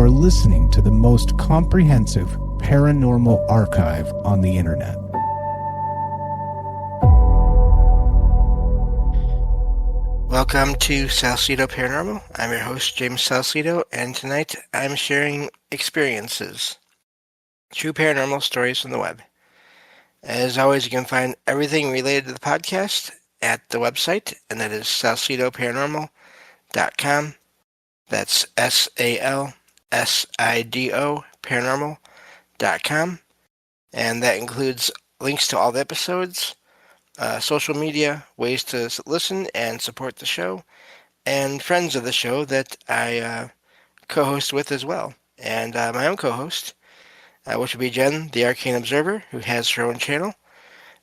are listening to the most comprehensive paranormal archive on the internet. Welcome to Salsido Paranormal. I'm your host, James Salsido, and tonight I'm sharing experiences, true paranormal stories from the web. As always, you can find everything related to the podcast at the website, and that is salsidoparanormal.com. That's SALSIDO paranormal.com, and that includes links to all the episodes, social media, ways to listen and support the show, and friends of the show that I co-host with as well. And my own co-host, which would be Jen, the Arcane Observer, who has her own channel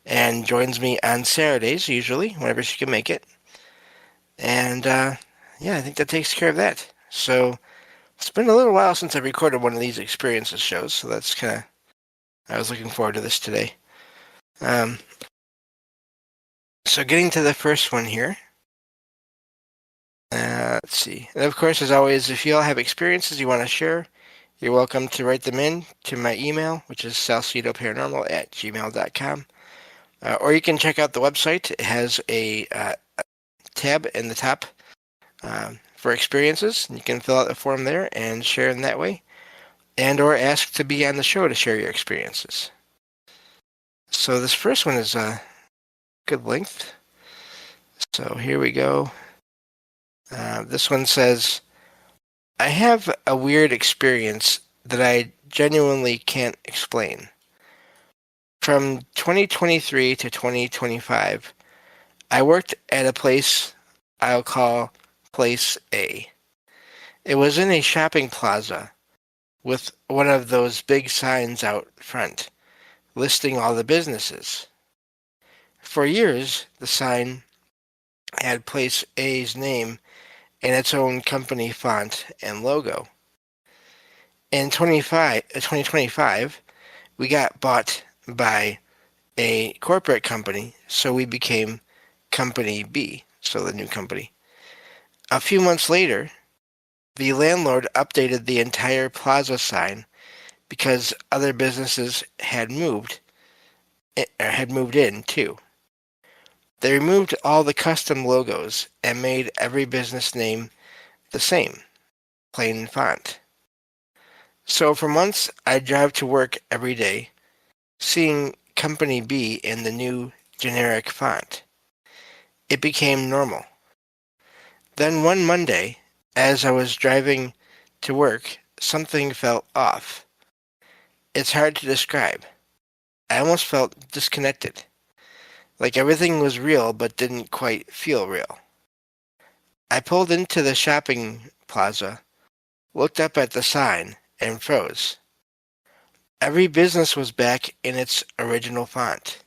and joins me on Saturdays, usually, whenever she can make it. And I think that takes care of that. So it's been a little while since I recorded one of these experiences shows, so that's kind of, I was looking forward to this today. So getting to the first one here. Let's see. And of course, as always, if you all have experiences you want to share, you're welcome to write them in to my email, which is salsidoparanormal@gmail.com. Or you can check out the website. It has a tab in the top for experiences. You can fill out the form there and share in that way. And or ask to be on the show to share your experiences. So this first one is good length. So here we go. This one says, I have a weird experience that I genuinely can't explain. From 2023 to 2025, I worked at a place I'll call Place A. It was in a shopping plaza with one of those big signs out front listing all the businesses. For years, the sign had Place A's name in its own company font and logo. In 2025, we got bought by a corporate company, so we became Company B, so the new company. A few months later, the landlord updated the entire plaza sign because other businesses had moved in too. They removed all the custom logos and made every business name the same, plain font. So for months, I'd drive to work every day, seeing Company B in the new generic font. It became normal. Then one Monday, as I was driving to work, something felt off. It's hard to describe. I almost felt disconnected. Like everything was real but didn't quite feel real. I pulled into the shopping plaza, looked up at the sign, and froze. Every business was back in its original font.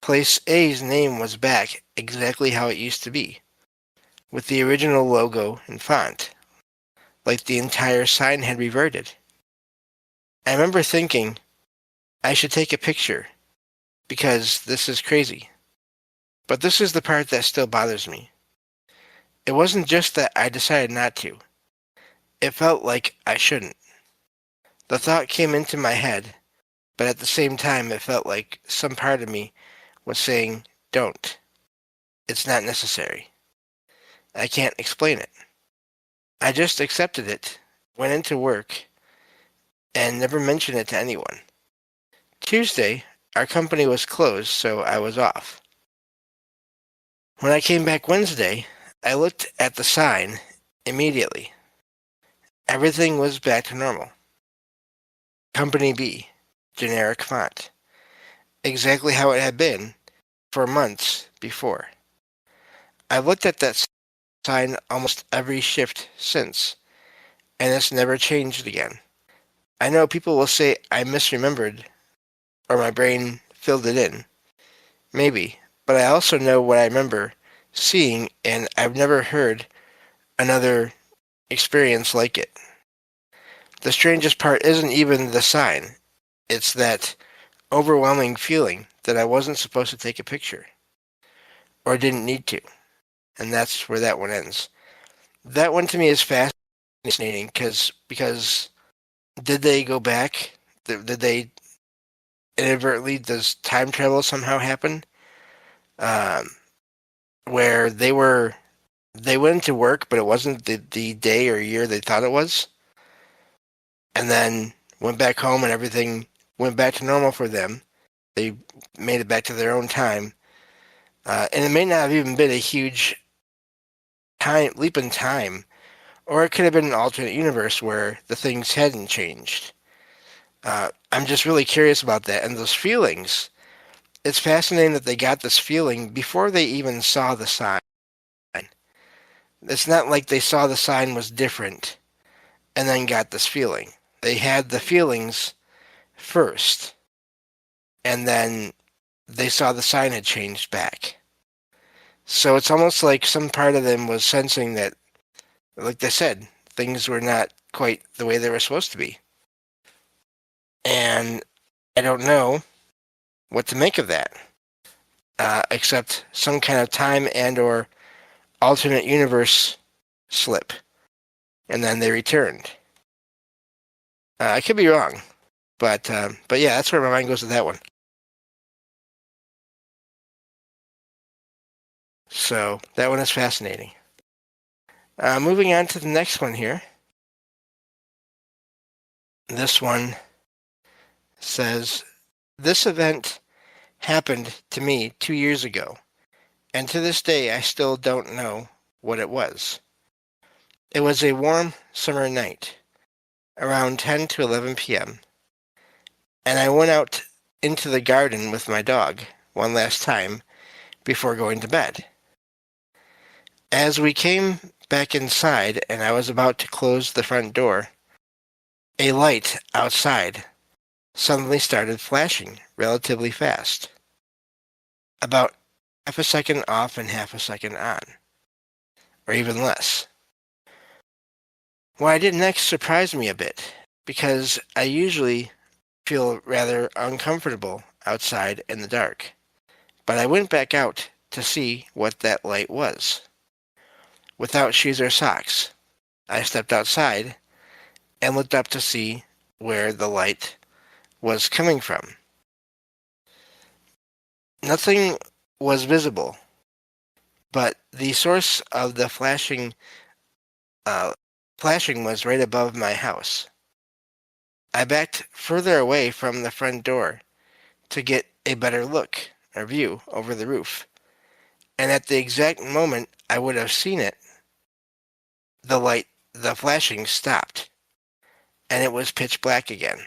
Place A's name was back exactly how it used to be, with the original logo and font, like the entire sign had reverted. I remember thinking, I should take a picture, because this is crazy. But this is the part that still bothers me. It wasn't just that I decided not to. It felt like I shouldn't. The thought came into my head, but at the same time it felt like some part of me was saying, don't. It's not necessary. I can't explain it. I just accepted it, went into work, and never mentioned it to anyone. Tuesday, our company was closed, so I was off. When I came back Wednesday, I looked at the sign immediately. Everything was back to normal. Company B, generic font. Exactly how it had been for months before. I looked at that sign almost every shift since, and it's never changed again. I know people will say I misremembered, or my brain filled it in. Maybe, but I also know what I remember seeing, and I've never heard another experience like it. The strangest part isn't even the sign. It's that overwhelming feeling that I wasn't supposed to take a picture, or didn't need to. And that's where that one ends. That one to me is fascinating because did they go back? Did they inadvertently, does time travel somehow happen? Um, where they went to work, but it wasn't the day or year they thought it was, and then went back home and everything went back to normal for them. They made it back to their own time, and it may not have even been a huge leap in time, or it could have been an alternate universe where the things hadn't changed. I'm just really curious about that and those feelings. It's fascinating that they got this feeling before they even saw the sign. It's not like they saw the sign was different and then got this feeling. They had the feelings first, and then they saw the sign had changed back. So it's almost like some part of them was sensing that, like they said, things were not quite the way they were supposed to be. And I don't know what to make of that, except some kind of time and or alternate universe slip, and then they returned. I could be wrong, but yeah, that's where my mind goes with that one. So that one is fascinating. Moving on to the next one here. This one says, this event happened to me 2 years ago, and to this day I still don't know what it was. It was a warm summer night, around 10 to 11 p.m., and I went out into the garden with my dog one last time before going to bed. As we came back inside and I was about to close the front door, a light outside suddenly started flashing relatively fast, about half a second off and half a second on, or even less. What I did next surprised me a bit, because I usually feel rather uncomfortable outside in the dark, but I went back out to see what that light was. Without shoes or socks, I stepped outside and looked up to see where the light was coming from. Nothing was visible, but the source of the flashing was right above my house. I backed further away from the front door to get a better look or view over the roof, and at the exact moment I would have seen it, the flashing stopped, and it was pitch black again.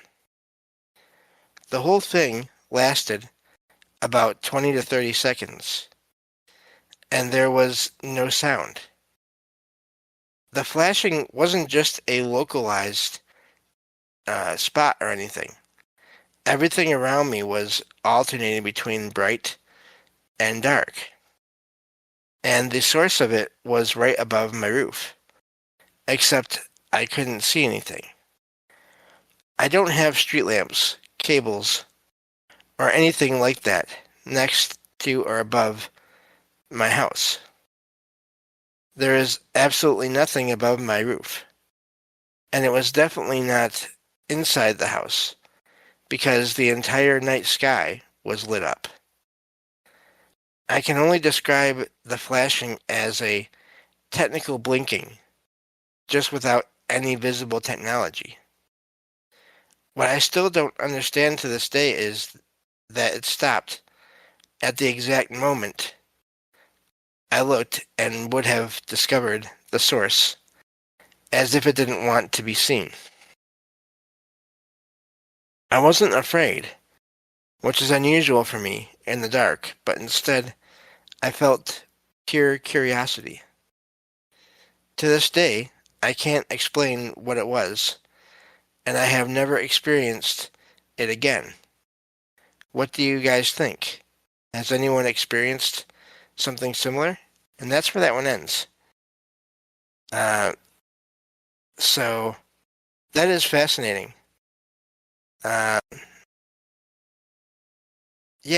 The whole thing lasted about 20 to 30 seconds, and there was no sound. The flashing wasn't just a localized spot or anything. Everything around me was alternating between bright and dark, and the source of it was right above my roof, except I couldn't see anything. I don't have street lamps, cables, or anything like that next to or above my house. There is absolutely nothing above my roof, and it was definitely not inside the house, because the entire night sky was lit up. I can only describe the flashing as a technical blinking, just without any visible technology. What I still don't understand to this day is that it stopped at the exact moment I looked and would have discovered the source, as if it didn't want to be seen. I wasn't afraid, which is unusual for me in the dark, but instead I felt pure curiosity. To this day, I can't explain what it was, and I have never experienced it again. What do you guys think? Has anyone experienced something similar? And that's where that one ends. So that is fascinating. Yeah,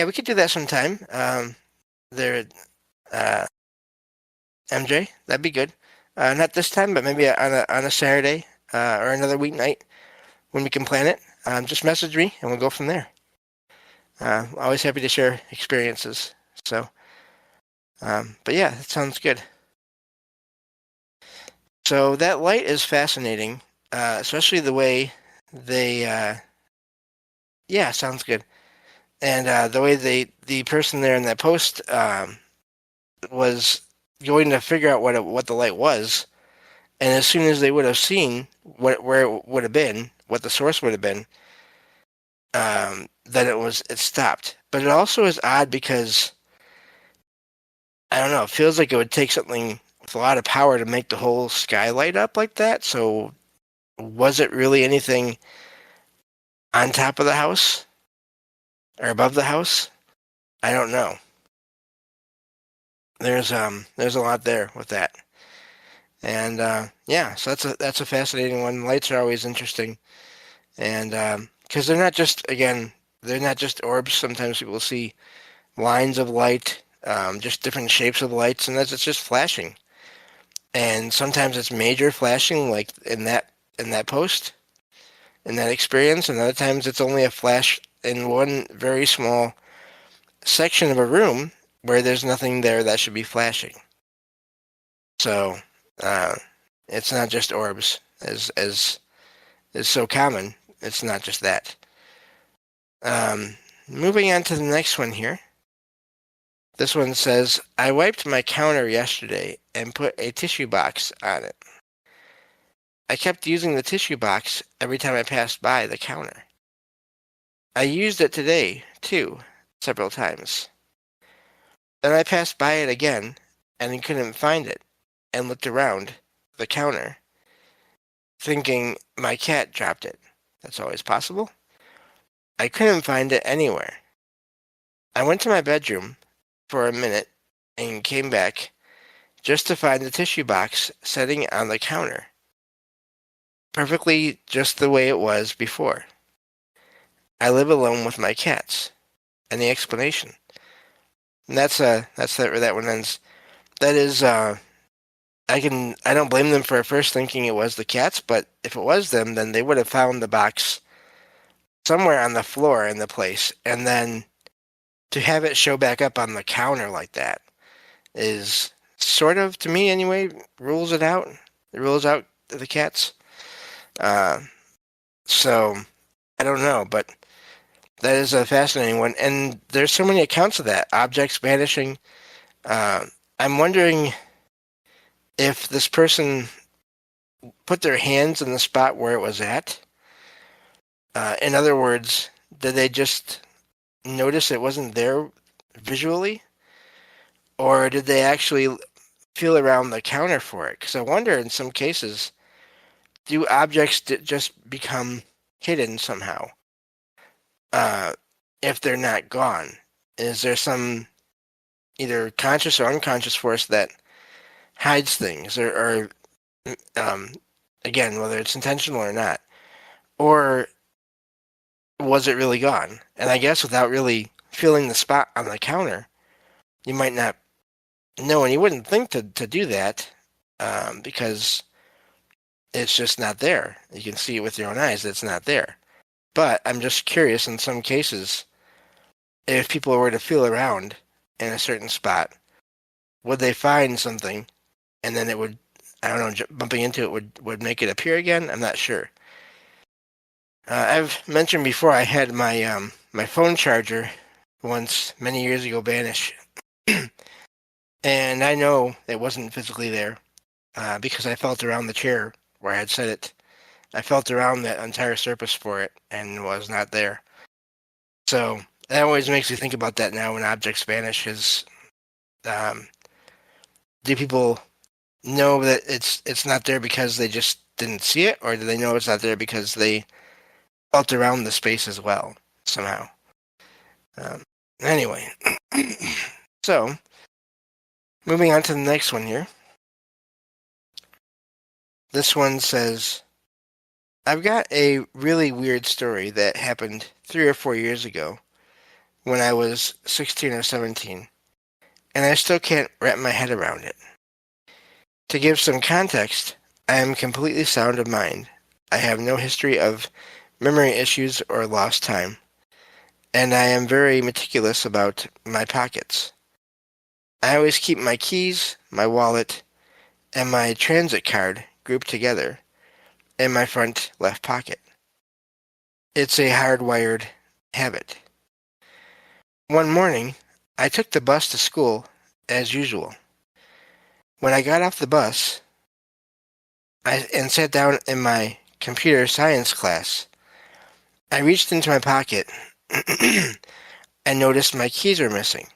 we could do that sometime. There, MJ, that'd be good. Not this time, but maybe on a Saturday or another weeknight when we can plan it. Just message me and we'll go from there. Always happy to share experiences. So, but yeah, that sounds good. So that light is fascinating, especially the way they. Yeah, sounds good. And the way the person there in that post was going to figure out what the light was, and as soon as they would have seen where it would have been, what the source would have been, then it stopped. But it also is odd because I don't know. It feels like it would take something with a lot of power to make the whole sky light up like that. So was it really anything on top of the house or above the house? I don't know. There's a lot there with that. And yeah, so that's a fascinating one. Lights are always interesting, and because they're not just orbs. Sometimes people see lines of light, just different shapes of lights, and it's just flashing. And sometimes it's major flashing, like in that post, in that experience, and other times it's only a flash in one very small section of a room where there's nothing there that should be flashing. So uh, it's not just orbs, as is so common. It's not just that. Moving on to the next one here. This one says, I wiped my counter yesterday and put a tissue box on it. I kept using the tissue box every time I passed by the counter. I used it today, too, several times. Then I passed by it again and couldn't find it and looked around the counter, thinking my cat dropped it. That's always possible. I couldn't find it anywhere. I went to my bedroom for a minute and came back just to find the tissue box sitting on the counter, perfectly just the way it was before. I live alone with my cats. Any explanation? And that's where that one ends. That is, I don't blame them for first thinking it was the cats, but if it was them, then they would have found the box somewhere on the floor in the place, and then to have it show back up on the counter like that is sort of, to me anyway, rules it out. It rules out the cats. So I don't know, but that is a fascinating one, and there's so many accounts of that. Objects vanishing. I'm wondering if this person put their hands in the spot where it was at. In other words, did they just notice it wasn't there visually? Or did they actually feel around the counter for it? Because I wonder in some cases, do objects just become hidden somehow if they're not gone? Is there some either conscious or unconscious force that hides things, or again, whether it's intentional or not, or was it really gone? And I guess without really feeling the spot on the counter, you might not know, and you wouldn't think to do that because it's just not there. You can see it with your own eyes that it's not there. But I'm just curious in some cases, if people were to feel around in a certain spot, would they find something and then it would, I don't know, bumping into it would make it appear again? I'm not sure. I've mentioned before I had my my phone charger once many years ago vanish, and I know it wasn't physically there because I felt around the chair where I had set it. I felt around that entire surface for it and was not there. So that always makes me think about that now when objects vanish. Is do people know that it's not there because they just didn't see it, or do they know it's not there because they felt around the space as well somehow? Anyway, so moving on to the next one here. This one says, I've got a really weird story that happened 3 or 4 years ago when I was 16 or 17, and I still can't wrap my head around it. To give some context, I am completely sound of mind. I have no history of memory issues or lost time, and I am very meticulous about my pockets. I always keep my keys, my wallet, and my transit card grouped together in my front left pocket. It's a hardwired habit. One morning, I took the bus to school as usual. When I got off the bus and sat down in my computer science class, I reached into my pocket and noticed my keys were missing.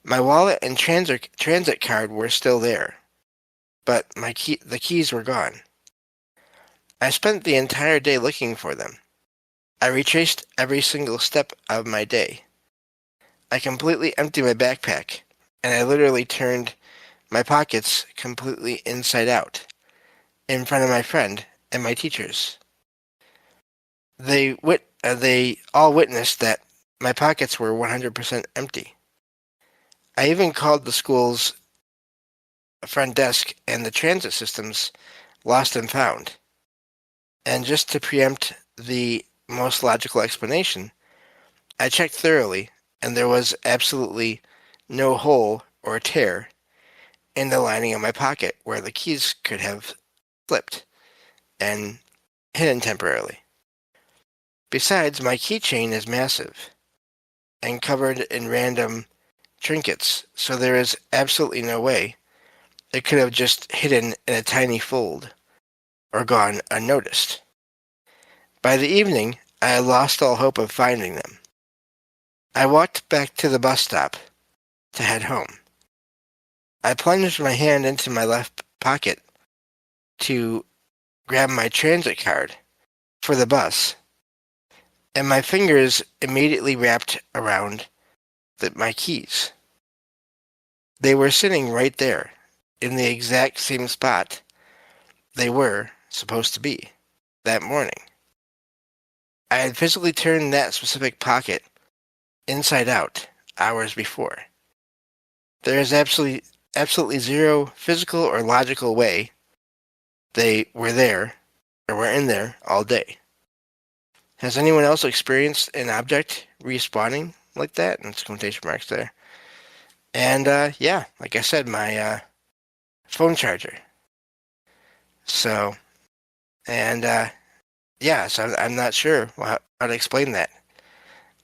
My wallet and transit card were still there, but the keys were gone. I spent the entire day looking for them. I retraced every single step of my day. I completely emptied my backpack, and I literally turned my pockets completely inside out, in front of my friend and my teachers. They all witnessed that my pockets were 100% empty. I even called the school's front desk and the transit system's lost and found. And just to preempt the most logical explanation, I checked thoroughly, and there was absolutely no hole or tear in the lining of my pocket where the keys could have slipped and hidden temporarily. Besides, my keychain is massive and covered in random trinkets, so there is absolutely no way it could have just hidden in a tiny fold or gone unnoticed. By the evening, I had lost all hope of finding them. I walked back to the bus stop to head home. I plunged my hand into my left pocket to grab my transit card for the bus, and my fingers immediately wrapped around my keys. They were sitting right there, in the exact same spot they were supposed to be that morning. I had physically turned that specific pocket inside out hours before. There is absolutely zero physical or logical way they were there or were in there all day. Has anyone else experienced an object respawning like that? And it's quotation marks there. And yeah, like I said, my phone charger. So, and yeah, so I'm not sure how to explain that,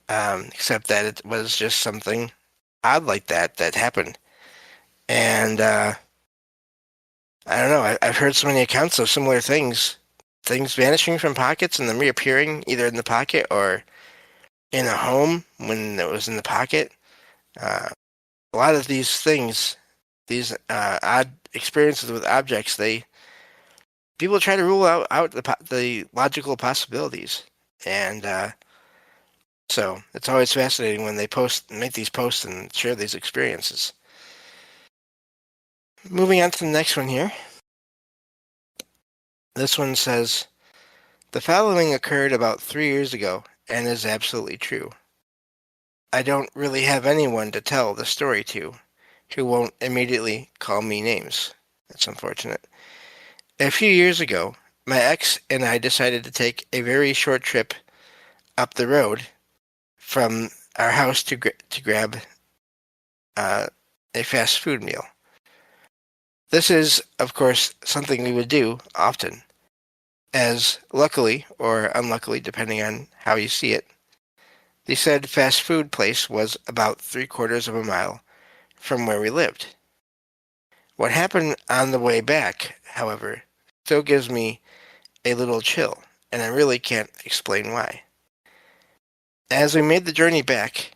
except that it was just something odd like that happened. And I don't know. I've heard so many accounts of similar things vanishing from pockets and then reappearing either in the pocket or in a home when it was in the pocket. A lot of these things, these odd experiences with objects, people try to rule out the logical possibilities, and so it's always fascinating when they make these posts and share these experiences. Moving on to the next one here. This one says, the following occurred about 3 years ago and is absolutely true. I don't really have anyone to tell the story to who won't immediately call me names. That's unfortunate. A few years ago, my ex and I decided to take a very short trip up the road from our house to grab a fast food meal. This is, of course, something we would do often, as luckily or unluckily, depending on how you see it, the said fast food place was about 3/4 of a mile from where we lived. What happened on the way back, however, still gives me a little chill, and I really can't explain why. As we made the journey back,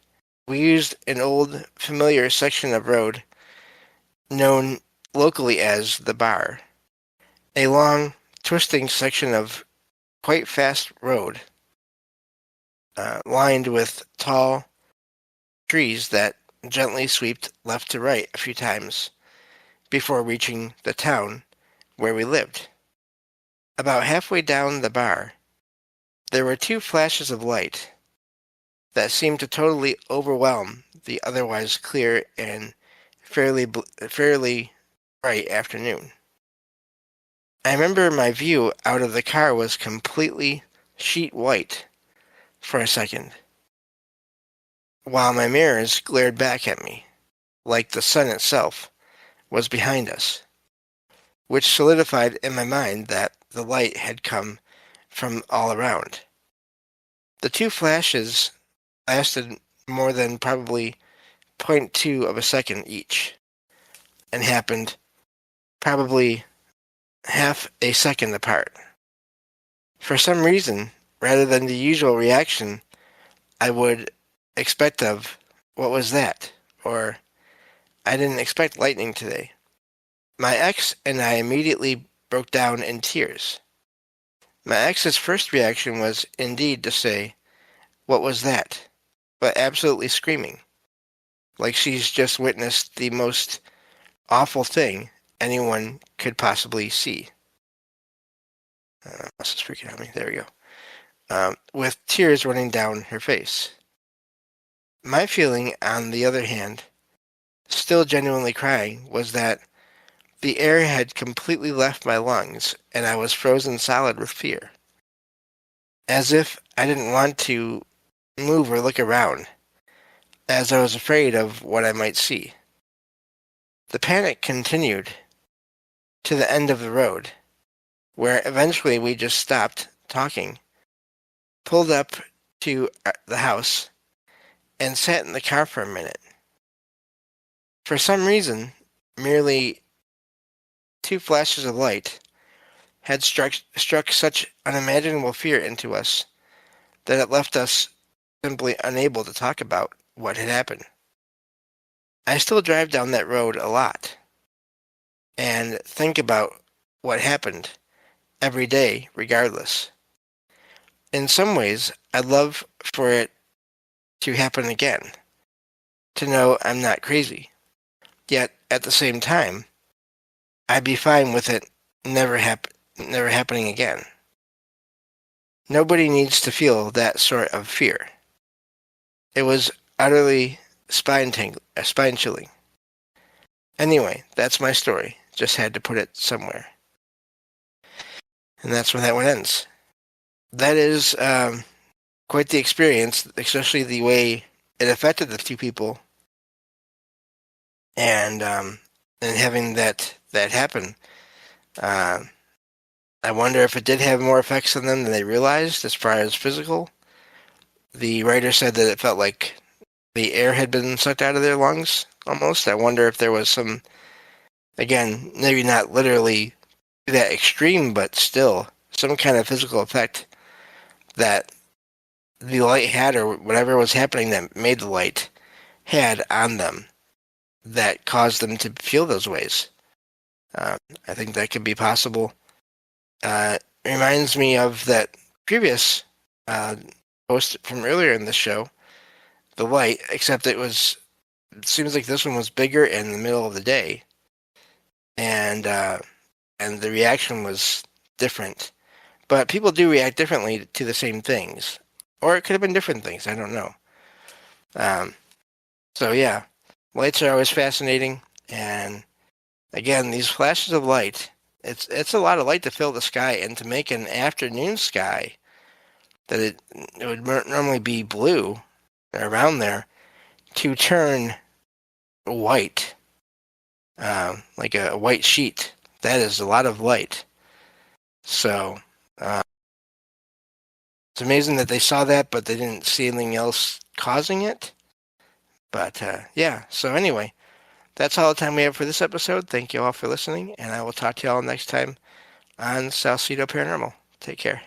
we used an old, familiar section of road known locally as the Bar, a long, twisting section of quite fast road lined with tall trees that gently swept left to right a few times before reaching the town where we lived. About halfway down the Bar, there were 2 flashes of light that seemed to totally overwhelm the otherwise clear and fairly bright afternoon. I remember my view out of the car was completely sheet white for a second, while my mirrors glared back at me, like the sun itself was behind us, which solidified in my mind that the light had come from all around. The two flashes lasted more than probably 0.2 of a second each, and happened probably half a second apart. For some reason, rather than the usual reaction I would expect of, "What was that?" or "I didn't expect lightning today," my ex and I immediately broke down in tears. My ex's first reaction was indeed to say, "What was that?" but absolutely screaming, like she's just witnessed the most awful thing anyone could possibly see. This is freaking out me. There we go. With tears running down her face. My feeling, on the other hand, still genuinely crying, was that the air had completely left my lungs and I was frozen solid with fear. As if I didn't want to move or look around, as I was afraid of what I might see. The panic continued to the end of the road, where eventually we just stopped talking, pulled up to the house, and sat in the car for a minute. For some reason, merely two flashes of light had struck such unimaginable fear into us that it left us simply unable to talk about what had happened. I still drive down that road a lot and think about what happened every day regardless. In some ways, I'd love for it to happen again, to know I'm not crazy. Yet, at the same time, I'd be fine with it never happening again. Nobody needs to feel that sort of fear. It was utterly spine-chilling. Anyway, that's my story. Just had to put it somewhere. And that's where that one ends. That is quite the experience, especially the way it affected the two people, and having that happen. I wonder if it did have more effects on them than they realized as far as physical. The writer said that it felt like the air had been sucked out of their lungs, almost. I wonder if there was some, again, maybe not literally that extreme, but still some kind of physical effect that the light had, or whatever was happening that made the light had on them, that caused them to feel those ways. I think that could be possible. Reminds me of that previous post from earlier in the show, the light, except it seems like this one was bigger in the middle of the day, and the reaction was different. But people do react differently to the same things, or it could have been different things. I don't know. So yeah, lights are always fascinating, and again, these flashes of light. It's a lot of light to fill the sky, and to make an afternoon sky that it would normally be blue around there, to turn white, like a white sheet. That is a lot of light. So it's amazing that they saw that, but they didn't see anything else causing it. But yeah, so anyway, that's all the time we have for this episode. Thank you all for listening, and I will talk to you all next time on Salsido Paranormal. Take care.